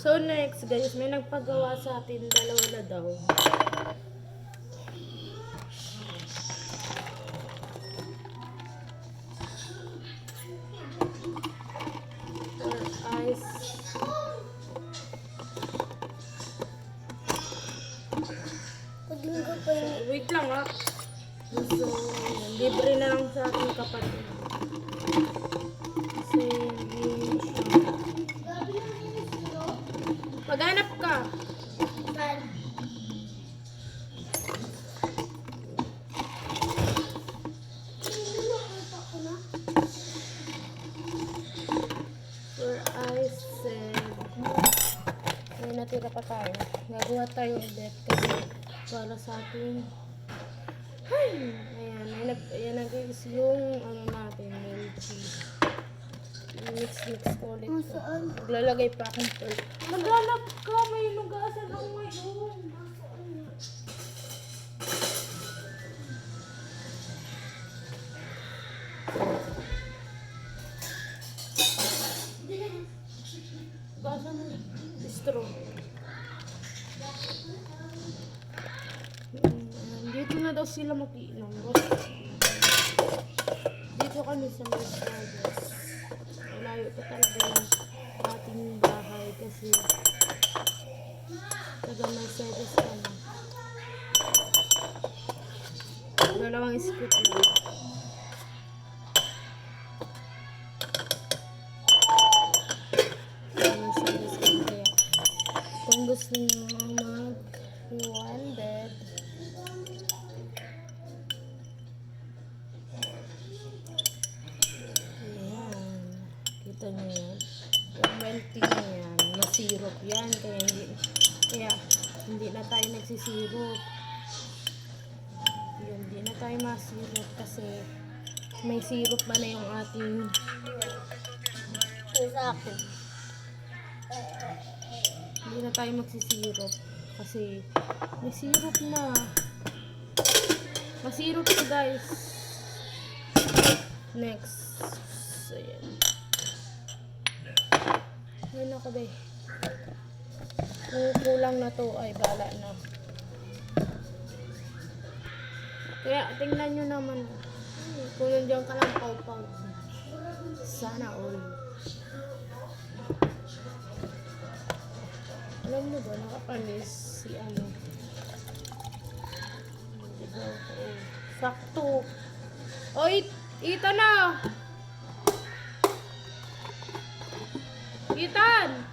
So next guys, may nagpagawa sa atin, dalawa na daw. For eyes. Wait lang ah. So, libre na lang sa ating kapatid. Kasi yun siya. Maghanap ka. For eyes and may natira pa tayo. Gagawa tayo ulit kasi para sa ating ayan na guys yung ano natin, milk tea. Mix ko ulit. Maglalagay pa akong pearl. Naglalap ka, may lugasan ako ngayon. Lugasan mo. Straw. Dito na daw sila makiinom. Dito kami sa Mercedes. Malayo pa talaga yung ating bahay kasi taga Mercedes kami. Dalawang scoot lang. Mercedes kami kaya kung gusto nyo mag-100 kita nyo yan. Yung melting na yan, masirop yan. Kaya hindi na tayo nagsisirop. Yun, hindi na tayo masirop kasi may sirop ba na yung ating sako. Hindi na tayo magsisirop kasi may sirop na. Masirop to guys. Next. So yan. Ayun ako ba. Kung kulang na to ay bala na. Kaya tingnan nyo naman. Kung nandiyan ka lang pau-pau. Sana all. Alam mo ba, nakapanis si ano. Sakto. Oy, ito na. Ethan!